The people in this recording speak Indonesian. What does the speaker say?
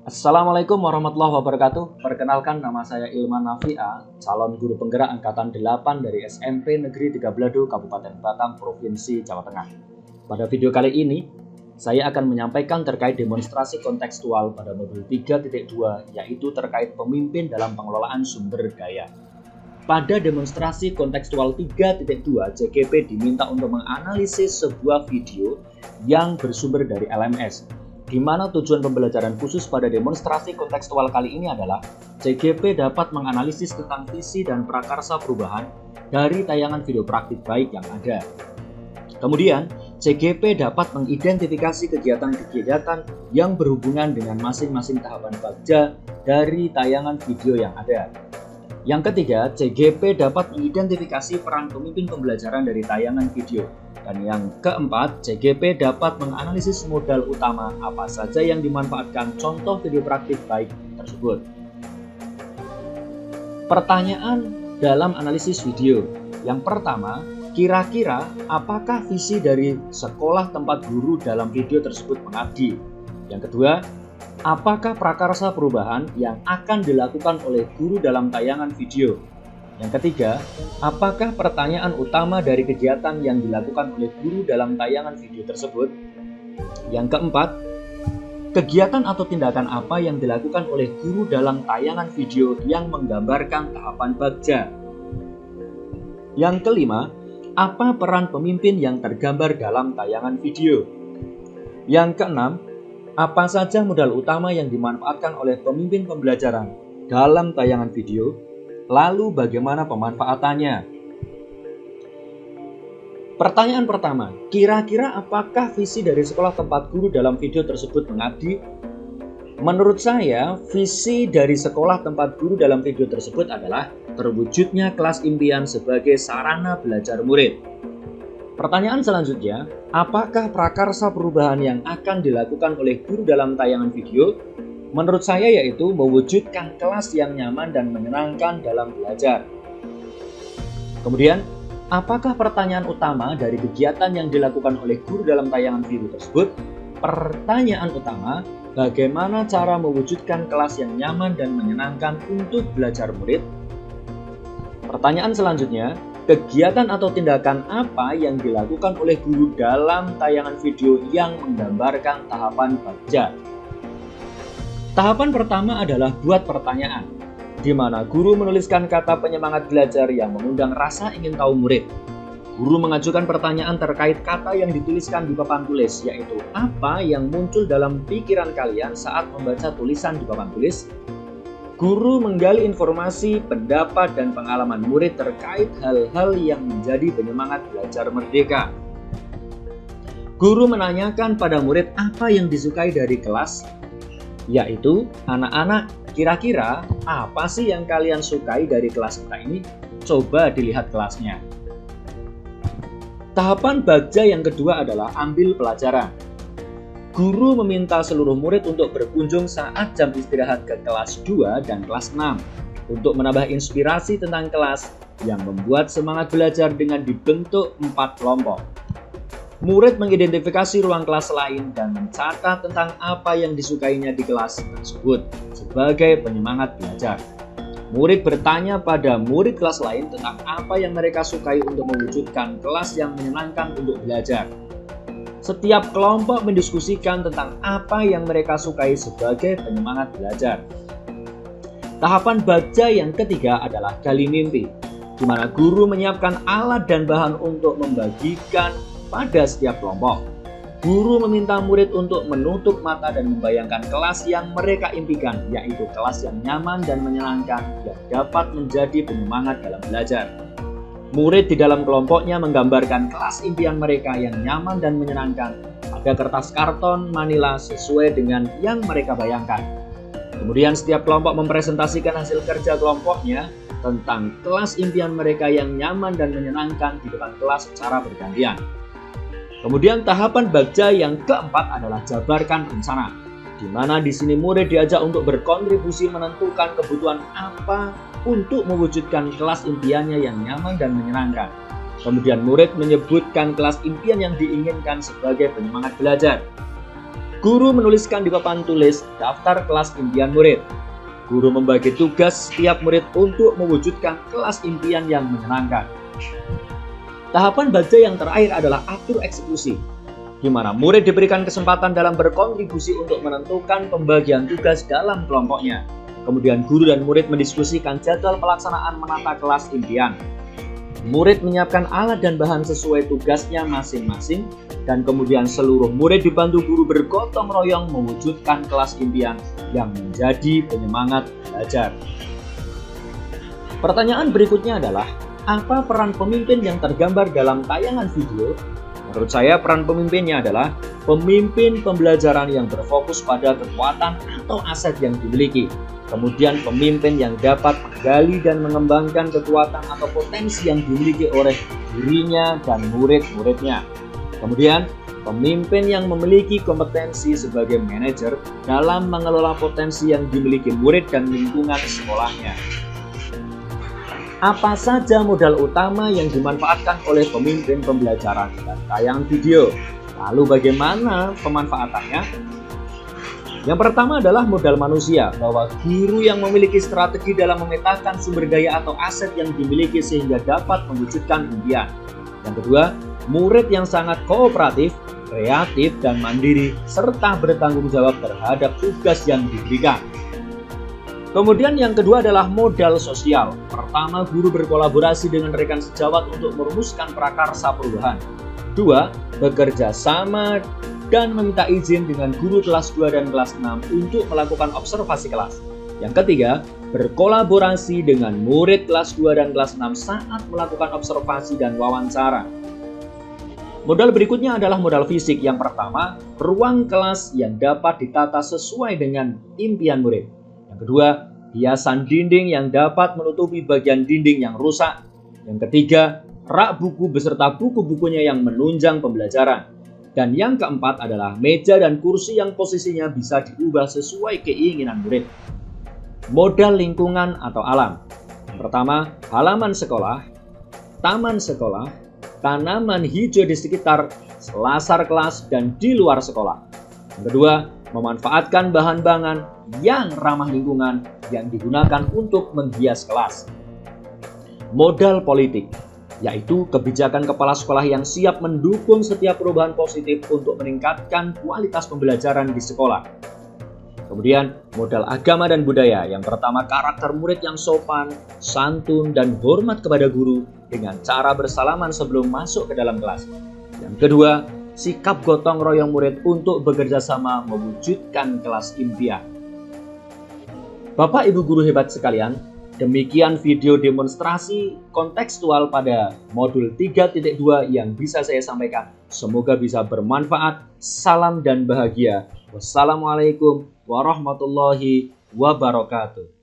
Assalamualaikum warahmatullahi wabarakatuh. Perkenalkan, nama saya Ilman Nafia, calon guru penggerak angkatan 8 dari SMP Negeri 3 Belado, Kabupaten Batang, Provinsi Jawa Tengah. Pada video kali ini, saya akan menyampaikan terkait demonstrasi kontekstual pada modul 3.2, yaitu terkait pemimpin dalam pengelolaan sumber daya. Pada demonstrasi kontekstual 3.2, JGP diminta untuk menganalisis sebuah video yang bersumber dari LMS, di mana tujuan pembelajaran khusus pada demonstrasi kontekstual kali ini adalah JGP dapat menganalisis tentang visi dan prakarsa perubahan dari tayangan video praktik baik yang ada. Kemudian, JGP dapat mengidentifikasi kegiatan-kegiatan yang berhubungan dengan masing-masing tahapan bagja dari tayangan video yang ada. Yang ketiga, JGP dapat mengidentifikasi peran pemimpin pembelajaran dari tayangan video. Dan yang keempat, JGP dapat menganalisis modal utama apa saja yang dimanfaatkan contoh video praktik baik tersebut. Pertanyaan dalam analisis video. Yang pertama, kira-kira apakah visi dari sekolah tempat guru dalam video tersebut mengabdi? Yang kedua, apakah prakarsa perubahan yang akan dilakukan oleh guru dalam tayangan video? Yang ketiga, apakah pertanyaan utama dari kegiatan yang dilakukan oleh guru dalam tayangan video tersebut? Yang keempat, kegiatan atau tindakan apa yang dilakukan oleh guru dalam tayangan video yang menggambarkan tahapan bagja? Yang kelima, apa peran pemimpin yang tergambar dalam tayangan video? Yang keenam, apa saja modal utama yang dimanfaatkan oleh pemimpin pembelajaran dalam tayangan video? Lalu bagaimana pemanfaatannya? Pertanyaan pertama, kira-kira apakah visi dari sekolah tempat guru dalam video tersebut mengabdi? Menurut saya, visi dari sekolah tempat guru dalam video tersebut adalah terwujudnya kelas impian sebagai sarana belajar murid. Pertanyaan selanjutnya, apakah prakarsa perubahan yang akan dilakukan oleh guru dalam tayangan video? Menurut saya yaitu mewujudkan kelas yang nyaman dan menyenangkan dalam belajar. Kemudian, apakah pertanyaan utama dari kegiatan yang dilakukan oleh guru dalam tayangan video tersebut? Pertanyaan utama, bagaimana cara mewujudkan kelas yang nyaman dan menyenangkan untuk belajar murid? Pertanyaan selanjutnya, kegiatan atau tindakan apa yang dilakukan oleh guru dalam tayangan video yang menggambarkan tahapan bagja? Tahapan pertama adalah buat pertanyaan, di mana guru menuliskan kata penyemangat belajar yang mengundang rasa ingin tahu murid. Guru mengajukan pertanyaan terkait kata yang dituliskan di papan tulis, yaitu apa yang muncul dalam pikiran kalian saat membaca tulisan di papan tulis. Guru menggali informasi, pendapat, dan pengalaman murid terkait hal-hal yang menjadi penyemangat belajar merdeka. Guru menanyakan pada murid apa yang disukai dari kelas, yaitu, anak-anak, kira-kira apa sih yang kalian sukai dari kelas kita ini? Coba dilihat kelasnya. Tahapan bagja yang kedua adalah ambil pelajaran. Guru meminta seluruh murid untuk berkunjung saat jam istirahat ke kelas 2 dan kelas 6 untuk menambah inspirasi tentang kelas yang membuat semangat belajar dengan dibentuk 4 kelompok. Murid mengidentifikasi ruang kelas lain dan mencatat tentang apa yang disukainya di kelas tersebut sebagai penyemangat belajar. Murid bertanya pada murid kelas lain tentang apa yang mereka sukai untuk mewujudkan kelas yang menyenangkan untuk belajar. Setiap kelompok mendiskusikan tentang apa yang mereka sukai sebagai penyemangat belajar. Tahapan bagja yang ketiga adalah gali mimpi, di mana guru menyiapkan alat dan bahan untuk membagikan pada setiap kelompok. Guru meminta murid untuk menutup mata dan membayangkan kelas yang mereka impikan, yaitu kelas yang nyaman dan menyenangkan yang dapat menjadi penyemangat dalam belajar. Murid di dalam kelompoknya menggambarkan kelas impian mereka yang nyaman dan menyenangkan pada kertas karton manila sesuai dengan yang mereka bayangkan. Kemudian setiap kelompok mempresentasikan hasil kerja kelompoknya tentang kelas impian mereka yang nyaman dan menyenangkan di depan kelas secara bergantian. Kemudian tahapan bagja yang keempat adalah jabarkan rencana, di mana di sini murid diajak untuk berkontribusi menentukan kebutuhan apa untuk mewujudkan kelas impiannya yang nyaman dan menyenangkan. Kemudian murid menyebutkan kelas impian yang diinginkan sebagai penyemangat belajar. Guru menuliskan di papan tulis daftar kelas impian murid. Guru membagi tugas setiap murid untuk mewujudkan kelas impian yang menyenangkan. Tahapan baja yang terakhir adalah atur eksekusi, di mana murid diberikan kesempatan dalam berkontribusi untuk menentukan pembagian tugas dalam kelompoknya. Kemudian guru dan murid mendiskusikan jadwal pelaksanaan menata kelas impian. Murid menyiapkan alat dan bahan sesuai tugasnya masing-masing, dan kemudian seluruh murid dibantu guru bergotong royong mewujudkan kelas impian yang menjadi penyemangat belajar. Pertanyaan berikutnya adalah, apa peran pemimpin yang tergambar dalam tayangan video? Menurut saya peran pemimpinnya adalah pemimpin pembelajaran yang berfokus pada kekuatan atau aset yang dimiliki. Kemudian pemimpin yang dapat menggali dan mengembangkan kekuatan atau potensi yang dimiliki oleh dirinya dan murid-muridnya. Kemudian pemimpin yang memiliki kompetensi sebagai manajer dalam mengelola potensi yang dimiliki murid dan lingkungan sekolahnya. Apa saja modal utama yang dimanfaatkan oleh pemimpin pembelajaran dan tayangan video? Lalu bagaimana pemanfaatannya? Yang pertama adalah modal manusia, bahwa guru yang memiliki strategi dalam memetakan sumber daya atau aset yang dimiliki sehingga dapat mewujudkan impian. Yang kedua, murid yang sangat kooperatif, kreatif, dan mandiri, serta bertanggung jawab terhadap tugas yang diberikan. Kemudian yang kedua adalah modal sosial. Pertama, guru berkolaborasi dengan rekan sejawat untuk merumuskan prakarsa perubahan. Dua, bekerja sama dan meminta izin dengan guru kelas 2 dan kelas 6 untuk melakukan observasi kelas. Yang ketiga, berkolaborasi dengan murid kelas 2 dan kelas 6 saat melakukan observasi dan wawancara. Modal berikutnya adalah modal fisik. Yang pertama, ruang kelas yang dapat ditata sesuai dengan impian murid. Yang kedua, hiasan dinding yang dapat menutupi bagian dinding yang rusak. Yang ketiga, rak buku beserta buku-bukunya yang menunjang pembelajaran. Dan yang keempat adalah meja dan kursi yang posisinya bisa diubah sesuai keinginan murid. Modal lingkungan atau alam. Yang pertama, halaman sekolah, taman sekolah, tanaman hijau di sekitar selasar kelas dan di luar sekolah. Yang kedua, memanfaatkan bahan-bahan yang ramah lingkungan yang digunakan untuk menghias kelas. Modal politik, yaitu kebijakan kepala sekolah yang siap mendukung setiap perubahan positif untuk meningkatkan kualitas pembelajaran di sekolah. Kemudian, modal agama dan budaya. Yang pertama, karakter murid yang sopan, santun, dan hormat kepada guru dengan cara bersalaman sebelum masuk ke dalam kelas. Yang kedua, sikap gotong royong murid untuk bekerja sama mewujudkan kelas impian. Bapak Ibu guru hebat sekalian, demikian video demonstrasi kontekstual pada modul 3.2 yang bisa saya sampaikan. Semoga bisa bermanfaat. Salam dan bahagia. Wassalamualaikum warahmatullahi wabarakatuh.